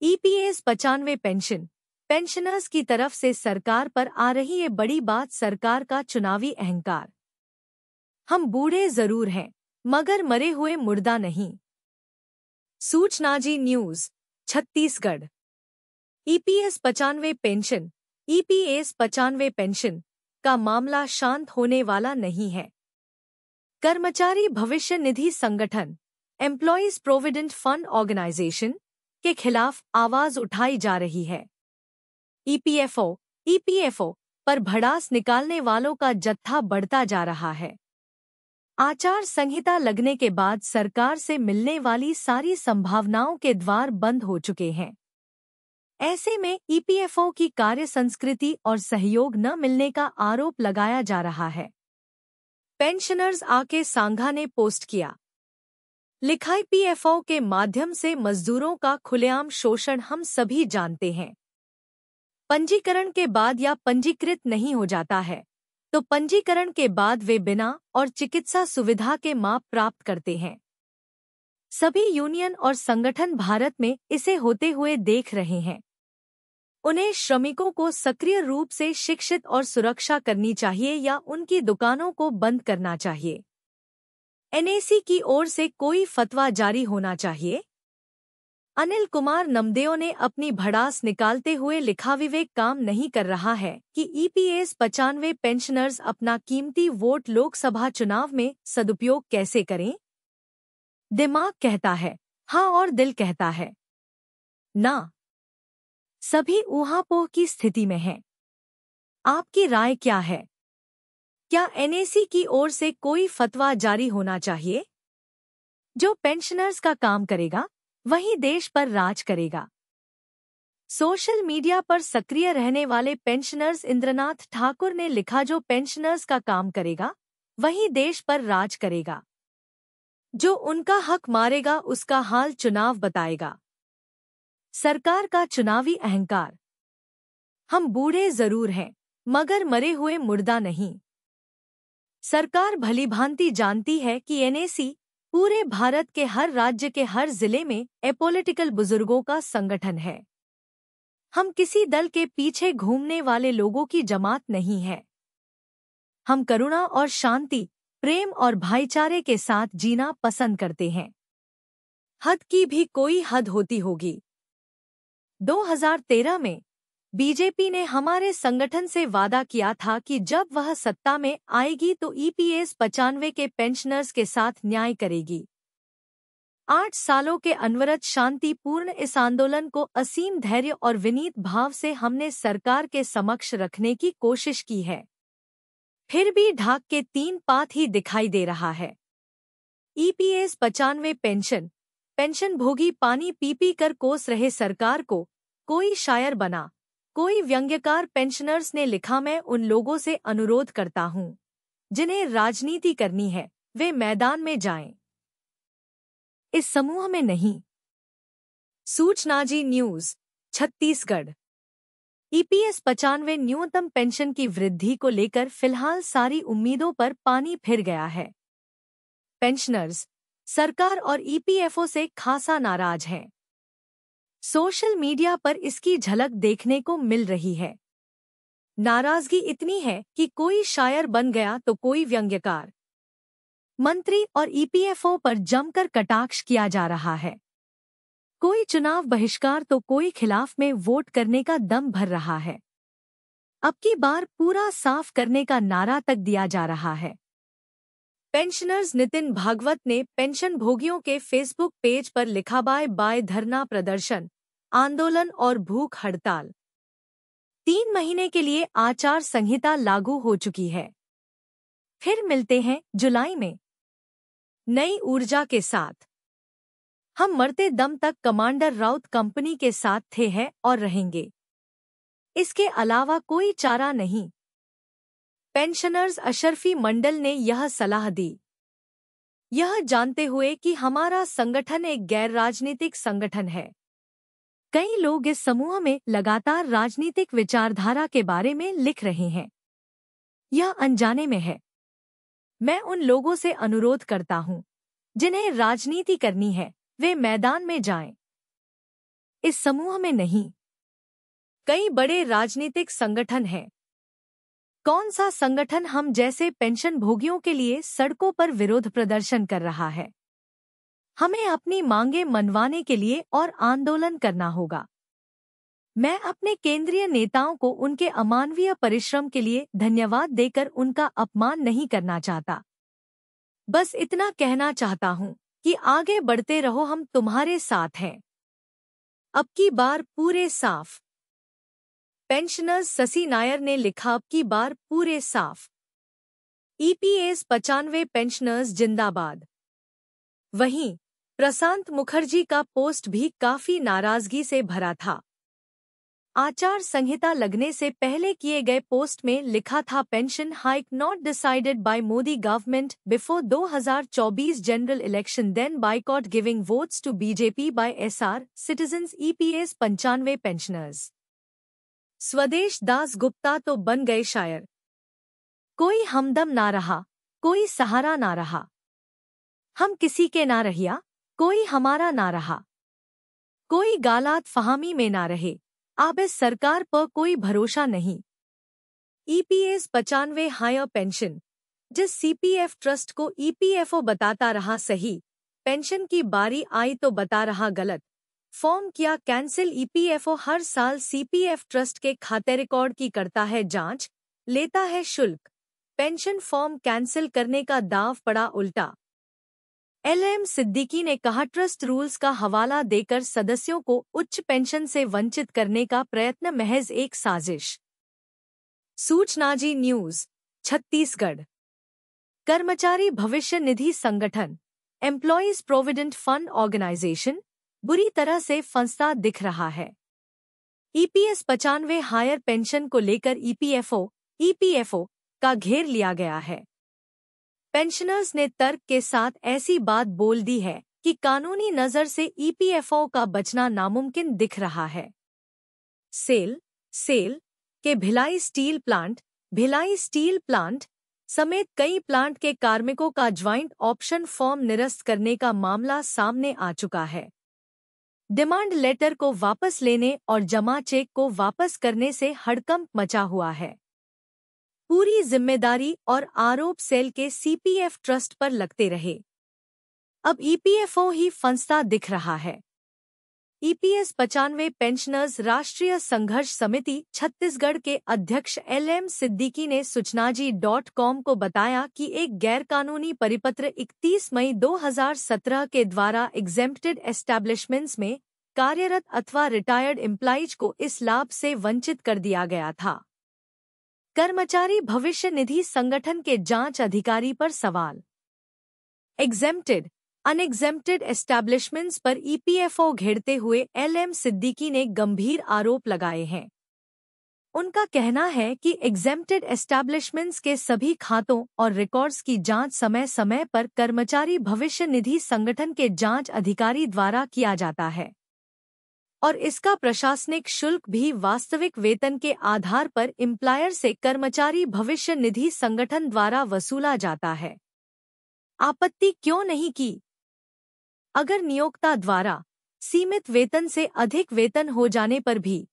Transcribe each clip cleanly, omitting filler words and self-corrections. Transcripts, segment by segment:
EPS 95 pension pensioners की तरफ से सरकार पर आ रही ये बड़ी बात, सरकार का चुनावी अहंकार। हम बूढ़े जरूर हैं मगर मरे हुए मुर्दा नहीं। Suchna ji news Chhattisgarh. EPS 95 pension EPS 95 pension का मामला शांत होने वाला नहीं है। कर्मचारी भविष्य निधि संगठन एम्प्लॉयज प्रोविडेंट फंड ऑर्गेनाइजेशन के खिलाफ आवाज उठाई जा रही है। ईपीएफओ पर भड़ास निकालने वालों का जत्था बढ़ता जा रहा है। आचार संहिता लगने के बाद सरकार से मिलने वाली सारी संभावनाओं के द्वार बंद हो चुके हैं। ऐसे में ईपीएफओ की कार्य संस्कृति और सहयोग न मिलने का आरोप लगाया जा रहा है। पेंशनर्स आके सांघा ने पोस्ट किया, लिखा, ईपीएफओ के माध्यम से मजदूरों का खुलेआम शोषण हम सभी जानते हैं। पंजीकरण के बाद या पंजीकृत नहीं हो जाता है तो पंजीकरण के बाद वे बिना और चिकित्सा सुविधा के माप प्राप्त करते हैं। सभी यूनियन और संगठन भारत में इसे होते हुए देख रहे हैं। उन्हें श्रमिकों को सक्रिय रूप से शिक्षित और सुरक्षा करनी चाहिए या उनकी दुकानों को बंद करना चाहिए। एनएसी की ओर से कोई फतवा जारी होना चाहिए। अनिल कुमार नमदेव ने अपनी भड़ास निकालते हुए लिखा, विवेक काम नहीं कर रहा है कि ईपीएस 95 पेंशनर्स अपना कीमती वोट लोकसभा चुनाव में सदुपयोग कैसे करें। दिमाग कहता है हाँ और दिल कहता है ना। सभी ऊहापोह की स्थिति में हैं। आपकी राय क्या है? क्या एनएसी की ओर से कोई फतवा जारी होना चाहिए? जो पेंशनर्स का काम करेगा वही देश पर राज करेगा। सोशल मीडिया पर सक्रिय रहने वाले पेंशनर्स इंद्रनाथ ठाकुर ने लिखा, जो पेंशनर्स का काम करेगा वही देश पर राज करेगा। जो उनका हक मारेगा उसका हाल चुनाव बताएगा। सरकार का चुनावी अहंकार। हम बूढ़े जरूर हैं मगर मरे हुए मुर्दा नहीं। सरकार भलीभांति जानती है कि एनएसी पूरे भारत के हर राज्य के हर जिले में एपॉलिटिकल बुजुर्गों का संगठन है। हम किसी दल के पीछे घूमने वाले लोगों की जमात नहीं है। हम करुणा और शांति, प्रेम और भाईचारे के साथ जीना पसंद करते हैं। हद की भी कोई हद होती होगी। 2013 में बीजेपी ने हमारे संगठन से वादा किया था कि जब वह सत्ता में आएगी तो ईपीएस 95 के पेंशनर्स के साथ न्याय करेगी। 8 सालों के अनवरत शांतिपूर्ण इस आंदोलन को असीम धैर्य और विनीत भाव से हमने सरकार के समक्ष रखने की कोशिश की है। फिर भी ढाक के 3 पात ही दिखाई दे रहा है। ईपीएस 95 पेंशन भोगी पानी पी पी कर कोस रहे सरकार को कोई शायर बना, कोई व्यंग्यकार। पेंशनर्स ने लिखा, मैं उन लोगों से अनुरोध करता हूं जिन्हें राजनीति करनी है वे मैदान में जाएं, इस समूह में नहीं। सूचना जी न्यूज छत्तीसगढ़। ईपीएस 95 न्यूनतम पेंशन की वृद्धि को लेकर फिलहाल सारी उम्मीदों पर पानी फिर गया है। पेंशनर्स सरकार और ईपीएफओ से खासा नाराज हैं। सोशल मीडिया पर इसकी झलक देखने को मिल रही है। नाराजगी इतनी है कि कोई शायर बन गया तो कोई व्यंग्यकार। मंत्री और ईपीएफओ पर जमकर कटाक्ष किया जा रहा है। कोई चुनाव बहिष्कार तो कोई खिलाफ में वोट करने का दम भर रहा है। अब की बार पूरा साफ करने का नारा तक दिया जा रहा है। पेंशनर्स नितिन भागवत ने पेंशन भोगियों के फेसबुक पेज पर लिखा, बाय बाय धरना प्रदर्शन, आंदोलन और भूख हड़ताल। 3 महीने के लिए आचार संहिता लागू हो चुकी है। फिर मिलते हैं जुलाई में नई ऊर्जा के साथ। हम मरते दम तक कमांडर राउत कंपनी के साथ थे हैं और रहेंगे। इसके अलावा कोई चारा नहीं। पेंशनर्स अशरफी मंडल ने यह सलाह दी, यह जानते हुए कि हमारा संगठन एक गैर राजनीतिक संगठन है। कई लोग इस समूह में लगातार राजनीतिक विचारधारा के बारे में लिख रहे हैं। यह अनजाने में है। मैं उन लोगों से अनुरोध करता हूं जिन्हें राजनीति करनी है वे मैदान में जाएं। इस समूह में नहीं। कई बड़े राजनीतिक संगठन हैं। कौन सा संगठन हम जैसे पेंशन भोगियों के लिए सड़कों पर विरोध प्रदर्शन कर रहा है? हमें अपनी मांगें मनवाने के लिए और आंदोलन करना होगा। मैं अपने केंद्रीय नेताओं को उनके अमानवीय परिश्रम के लिए धन्यवाद देकर उनका अपमान नहीं करना चाहता। बस इतना कहना चाहता हूं कि आगे बढ़ते रहो, हम तुम्हारे साथ हैं। अब की बार पूरे साफ। पेंशनर्स शशि नायर ने लिखा, अब की बार पूरे साफ। ईपीएस 95 पेंशनर्स जिंदाबाद। वहीं प्रशांत मुखर्जी का पोस्ट भी काफी नाराजगी से भरा था। आचार संहिता लगने से पहले किए गए पोस्ट में लिखा था, pension hike not decided by Modi government before 2024 general election, then boycott giving votes to BJP by SR citizens. EPS 95 pensioners. Swadesh Das Gupta तो बन गए शायर। कोई हमदम ना रहा, कोई सहारा ना रहा। हम किसी के ना रहिया, कोई हमारा ना रहा। कोई गालात फहामी में ना रहे, अब इस सरकार पर कोई भरोसा नहीं। EPS 95 higher pension. जिस सीपीएफ ट्रस्ट को ईपीएफओ बताता रहा सही, पेंशन की बारी आई तो बता रहा गलत। फॉर्म किया कैंसिल। ईपीएफओ हर साल सीपीएफ ट्रस्ट के खाते रिकॉर्ड की करता है जांच, लेता है शुल्क। पेंशन फॉर्म कैंसिल करने का दाव पड़ा उल्टा। एलएम सिद्दीकी ने कहा, ट्रस्ट रूल्स का हवाला देकर सदस्यों को उच्च पेंशन से वंचित करने का प्रयत्न महज एक साजिश। सूचनाजी न्यूज छत्तीसगढ़। कर्मचारी भविष्य निधि संगठन एम्प्लॉयज प्रोविडेंट फंड ऑर्गेनाइजेशन बुरी तरह से फंसता दिख रहा है। ईपीएस 95 हायर पेंशन को लेकर ईपीएफओ का घेर लिया गया है। पेंशनर्स ने तर्क के साथ ऐसी बात बोल दी है कि कानूनी नजर से ईपीएफओ का बचना नामुमकिन दिख रहा है। सेल के भिलाई स्टील प्लांट समेत कई प्लांट के कार्मिकों का ज्वाइंट ऑप्शन फॉर्म निरस्त करने का मामला सामने आ चुका है। डिमांड लेटर को वापस लेने और जमा चेक को वापस करने से हड़कंप मचा हुआ है। पूरी जिम्मेदारी और आरोप सेल के सीपीएफ ट्रस्ट पर लगते रहे। अब ईपीएफओ ही फंसता दिख रहा है। ईपीएस 95 पेंशनर्स राष्ट्रीय संघर्ष समिति छत्तीसगढ़ के अध्यक्ष एलएम सिद्दीकी ने सूचनाजी.com को बताया कि एक गैरकानूनी परिपत्र 31 मई 2017 के द्वारा एग्जेम्प्टेड एस्टैब्लिशमेंट्स में कार्यरत अथवा रिटायर्ड एम्प्लॉइज को इस लाभ से वंचित कर दिया गया था। कर्मचारी भविष्य निधि संगठन के जांच अधिकारी पर सवाल। एग्जेम्प्टेड अनएग्जेम्प्टेड एस्टैब्लिशमेंट्स पर ईपीएफओ घेरते हुए एलएम सिद्दीकी ने गंभीर आरोप लगाए हैं। उनका कहना है कि एग्जेम्प्टेड एस्टैब्लिशमेंट्स के सभी खातों और रिकॉर्ड्स की जांच समय समय पर कर्मचारी भविष्य निधि संगठन के जांच अधिकारी द्वारा किया जाता है और इसका प्रशासनिक शुल्क भी वास्तविक वेतन के आधार पर एम्प्लॉयर से कर्मचारी भविष्य निधि संगठन द्वारा वसूला जाता है। आपत्ति क्यों नहीं की? अगर नियोक्ता द्वारा सीमित वेतन से अधिक वेतन हो जाने पर भी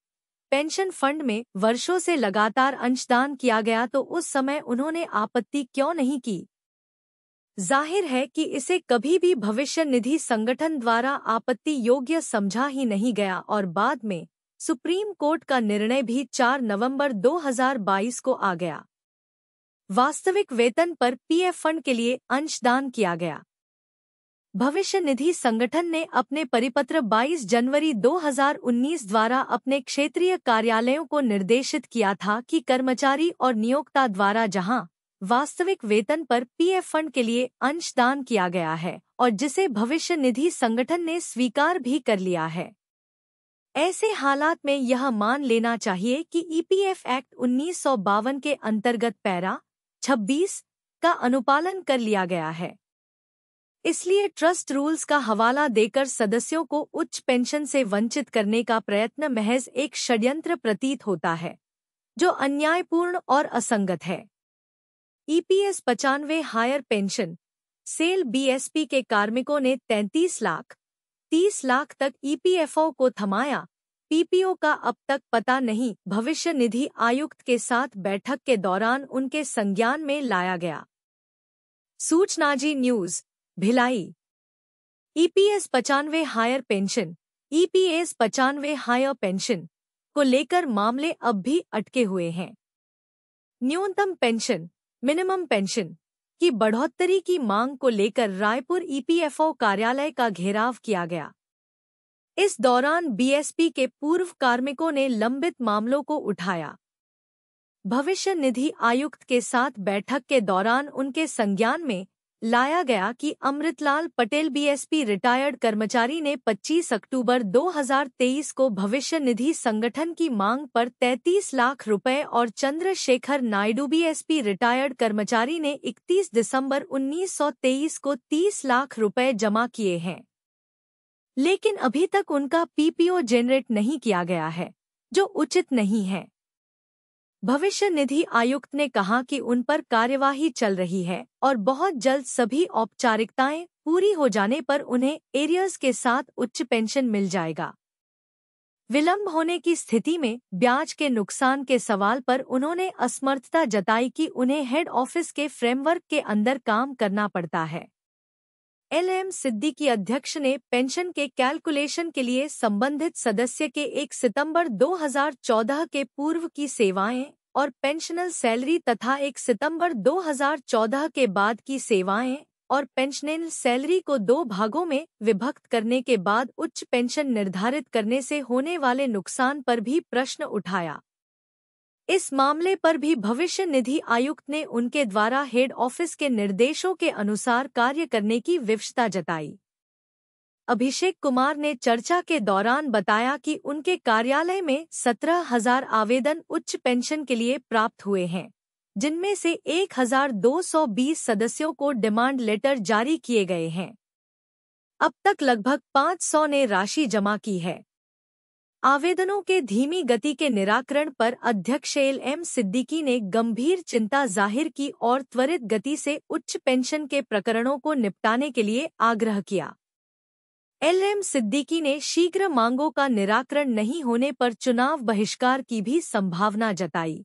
पेंशन फंड में वर्षों से लगातार अंशदान किया गया तो उस समय उन्होंने आपत्ति क्यों नहीं की? जाहिर है कि इसे कभी भी भविष्य निधि संगठन द्वारा आपत्ति योग्य समझा ही नहीं गया और बाद में सुप्रीम कोर्ट का निर्णय भी 4 नवंबर 2022 को आ गया। वास्तविक वेतन पर पीएफ फंड के लिए अंशदान किया गया। भविष्य निधि संगठन ने अपने परिपत्र 22 जनवरी 2019 द्वारा अपने क्षेत्रीय कार्यालयों को निर्देशित किया था कि कर्मचारी और नियोक्ता द्वारा जहां वास्तविक वेतन पर पीएफ फंड के लिए अंशदान किया गया है और जिसे भविष्य निधि संगठन ने स्वीकार भी कर लिया है, ऐसे हालात में यह मान लेना चाहिए कि ईपीएफ एक्ट 1952 के अंतर्गत पैरा 26 का अनुपालन कर लिया गया है। इसलिए ट्रस्ट रूल्स का हवाला देकर सदस्यों को उच्च पेंशन से वंचित करने का प्रयत्न महज एक षड्यंत्र प्रतीत होता है, जो अन्यायपूर्ण और असंगत है। EPS 95 higher pension SAIL BSP के कार्मिकों ने 30 लाख तक ईपीएफओ को थमाया पीपीओ का अब तक पता नहीं। भविष्य निधि आयुक्त के साथ बैठक के दौरान उनके संज्ञान में लाया गया। Suchnaji news Bhilai. EPS 95 higher pension EPS 95 higher pension को लेकर मामले अब भी अटके हुए हैं। न्यूनतम पेंशन मिनिमम पेंशन की बढ़ोतरी की मांग को लेकर रायपुर ईपीएफओ कार्यालय का घेराव किया गया। इस दौरान बीएसपी के पूर्व कार्मिकों ने लंबित मामलों को उठाया। भविष्य निधि आयुक्त के साथ बैठक के दौरान उनके संज्ञान में लाया गया कि अमृतलाल पटेल बीएसपी रिटायर्ड कर्मचारी ने 25 अक्टूबर 2023 को भविष्य निधि संगठन की मांग पर 33 लाख रुपए और चंद्रशेखर नायडू बीएसपी रिटायर्ड कर्मचारी ने 31 दिसंबर 1923 को 30 लाख रुपए जमा किए हैं, लेकिन अभी तक उनका पीपीओ जनरेट नहीं किया गया है, जो उचित नहीं है। भविष्य निधि आयुक्त ने कहा कि उन पर कार्यवाही चल रही है और बहुत जल्द सभी औपचारिकताएं पूरी हो जाने पर उन्हें एरियर्स के साथ उच्च पेंशन मिल जाएगा। विलंब होने की स्थिति में ब्याज के नुकसान के सवाल पर उन्होंने असमर्थता जताई कि उन्हें हेड ऑफिस के फ्रेमवर्क के अंदर काम करना पड़ता है। एलएम सिद्दीकी अध्यक्ष ने पेंशन के कैलकुलेशन के लिए संबंधित सदस्य के 1 सितंबर 2014 के पूर्व की सेवाएं और पेंशनल सैलरी तथा 1 सितंबर 2014 के बाद की सेवाएं और पेंशनल सैलरी को 2 भागों में विभक्त करने के बाद उच्च पेंशन निर्धारित करने से होने वाले नुकसान पर भी प्रश्न उठाया। इस मामले पर भी भविष्य निधि आयुक्त ने उनके द्वारा हेड ऑफिस के निर्देशों के अनुसार कार्य करने की विवशता जताई। अभिषेक कुमार ने चर्चा के दौरान बताया कि उनके कार्यालय में 17,000 आवेदन उच्च पेंशन के लिए प्राप्त हुए हैं, जिनमें से 1,220 सदस्यों को डिमांड लेटर जारी किए गए हैं। अब तक लगभग 500 ने राशि जमा की है। आवेदनों के धीमी गति के निराकरण पर अध्यक्ष एलएम सिद्दीकी ने गंभीर चिंता जाहिर की और त्वरित गति से उच्च पेंशन के प्रकरणों को निपटाने के लिए आग्रह किया। एलएम सिद्दीकी ने शीघ्र मांगों का निराकरण नहीं होने पर चुनाव बहिष्कार की भी संभावना जताई।